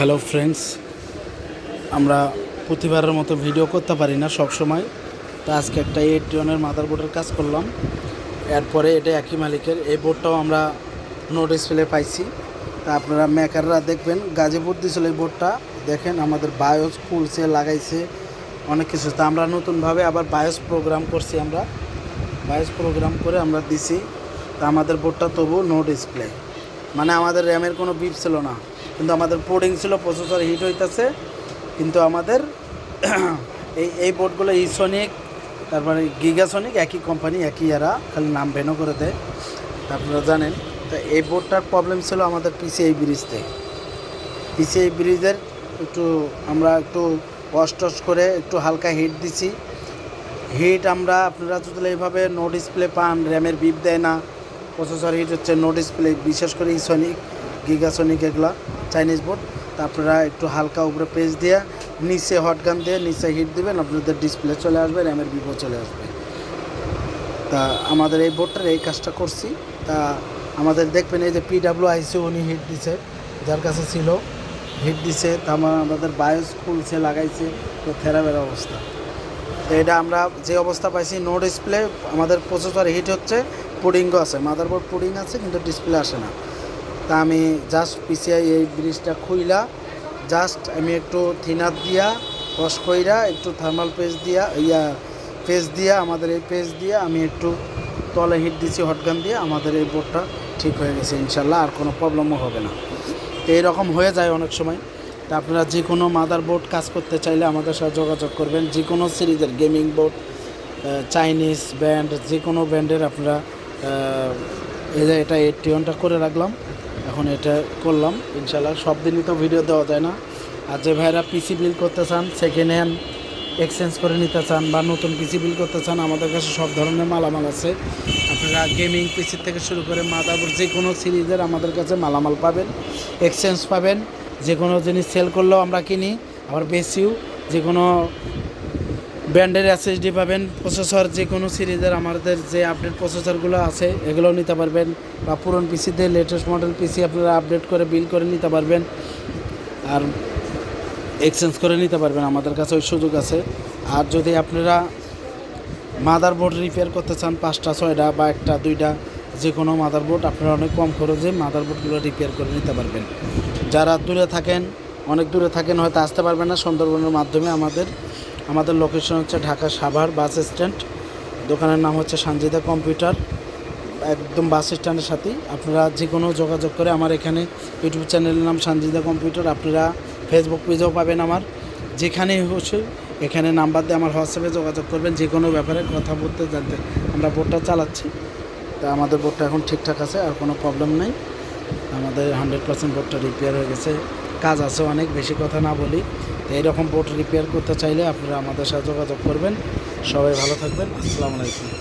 Hello friends, আমরা প্রতিবারের মতো ভিডিও করতে পারি না সব সময়। তো আজকে একটা 8 মাদারবোর্ডের কাজ করলাম। এরপরে এটা একই মালিকের এই বোর্ডটাও আমরা নো ডিসপ্লে পাইছি। তা আপনারা মেকাররা দেখবেন, গাজীপুর দিয়েছিল এই বোর্ডটা। দেখেন আমাদের বায়োস খুলছে, লাগাইছে অনেক কিছু। তা আমরা নতুনভাবে আবার বায়োস প্রোগ্রাম করছি, আমরা বায়োস প্রোগ্রাম করে আমরা দিছি। তা আমাদের বোর্ডটা তবু নো ডিসপ্লে, মানে আমাদের র্যামের কোনো বিপ ছিল না, কিন্তু আমাদের পোর্টিং ছিল, প্রসেসর হিট হইতেছে। কিন্তু আমাদের এই বোর্ডগুলো ইসোনিক, তারপরে গিগাসনিক, একই কোম্পানি, একই এরা, খালি নাম ভেনো করে দেয়, আপনারা জানেন। তো এই বোর্ডটার প্রবলেম ছিল আমাদের পিসিআই ব্রিজতে। পিসিআই ব্রিজের আমরা একটু ওয়াশ টশ করে একটু হালকা হিট দিছি। হিট আমরা আপনারা যদি এইভাবে নো ডিসপ্লে পান, র্যামের বিপ দেয় না, প্রসেসর হিট হচ্ছে, নো ডিসপ্লে, বিশেষ করে ইসোনিক, গিগাসনিক, এগুলা চাইনিজ বোর্ড। তা আপনারা একটু হালকা উপরে পেজ দিয়ে নিচে হটগান দিয়ে নিচে হিট দিবেন, আপনাদের ডিসপ্লে চলে আসবে, র্যামের বিপও চলে আসবে। তা আমাদের এই বোর্ডটার এই কাজটা করছি। তা আমাদের দেখবেন এই যে PWIC উনি হিট দিছে, যার কাছে ছিল হিট দিছে। তা আমাদের বায়োস খুলছে, লাগাইছে, তো থেরাপের অবস্থা। তো এটা আমরা যে অবস্থা পাইছি, নো ডিসপ্লে, আমাদের প্রসেসর হিট হচ্ছে, পুডিংও আছে, মাদারবোর্ড পুডিং আছে, কিন্তু ডিসপ্লে আসে না। তা আমি জাস্ট পিসিআই এই ব্রিজটা খুইলা জাস্ট আমি একটু থিনার দিয়া ওয়াশ কইরা একটু থার্মাল পেজ দিয়া আমাদের এই পেজ দিয়ে আমি একটু তলে হিট দিছি হটগান দিয়ে, আমাদের এই বোর্ডটা ঠিক হয়ে গেছে ইনশাল্লাহ, আর কোনো প্রবলেমও হবে না। তো এইরকম হয়ে যায় অনেক সময়। তা আপনারা যে কোনো মাদারবোর্ড কাজ করতে চাইলে আমাদের সাথে যোগাযোগ করবেন। যে কোনো সিরিজের গেমিং বোর্ড, চাইনিজ ব্র্যান্ড, যে কোনো ব্র্যান্ডের আপনারা এটা 81টা করে রাখলাম, এখন এটা করলাম ইনশাল্লাহ। সব দিনই তো ভিডিও দেওয়া যায় না। আর যে ভাইরা পিসি বিল করতে চান, সেকেন্ড হ্যান্ড এক্সচেঞ্জ করে নিতে চান, বা নতুন পিসি বিল করতে চান, আমাদের কাছে সব ধরনের মালামাল আছে। আপনারা গেমিং পিসি থেকে শুরু করে মাদারবোর্ড, যে কোনো সিরিজের আমাদের কাছে মালামাল পাবেন, এক্সচেঞ্জ পাবেন। যে কোনো জিনিস সেল করলেও আমরা কিনি, আবার বেশিও। যে কোনো ব্র্যান্ডের SSD পাবেন, প্রসেসর যে কোনো সিরিজের আমাদের যে আপডেট প্রসেসরগুলো আছে এগুলোও নিতে পারবেন, বা পুরনো পিসিতে লেটেস্ট মডেল পিসি আপনারা আপডেট করে বিল করে নিতে পারবেন, আর এক্সচেঞ্জ করে নিতে পারবেন, আমাদের কাছে ওই সুযোগ আছে। আর যদি আপনারা মাদারবোর্ড রিপেয়ার করতে চান, 5টা 6টা বা 1টা 2টা, যে কোনো মাদারবোর্ড আপনারা অনেক কম খরচে মাদারবোর্ডগুলো রিপেয়ার করে নিতে পারবেন। যারা দূরে থাকেন, অনেক দূরে থাকেন, হয়তো আসতে পারবেন না, সুন্দরবনের মাধ্যমে আমাদের লোকেশন হচ্ছে ঢাকা সাভার বাস স্ট্যান্ড। দোকানের নাম হচ্ছে সানজিদা কম্পিউটার, একদম বাস স্ট্যান্ডের সাথেই। আপনারা যে কোনো যোগাযোগ করে, আমার এখানে ইউটিউব চ্যানেলের নাম সানজিদা কম্পিউটার, আপনারা ফেসবুক পেজেও পাবেন আমার। যেখানে হচ্ছে এখানে নাম্বার দিয়ে আমার হোয়াটসঅ্যাপে যোগাযোগ করবেন, যে কোনো ব্যাপারে কথা বলতে জানতে। আমরা বোর্ডটা চালাচ্ছি, তা আমাদের বোর্ডটা এখন ঠিকঠাক আছে, আর কোনো প্রবলেম নেই। আমাদের 100% বোর্ডটা রিপেয়ার হয়ে গেছে, কাজ আছে অনেক, বেশি কথা না বলি। তো এইরকম বোর্ড রিপেয়ার করতে চাইলে আপনারা আমাদের সাথে যোগাযোগ করবেন। সবাই ভালো থাকবেন, আসসালামু আলাইকুম।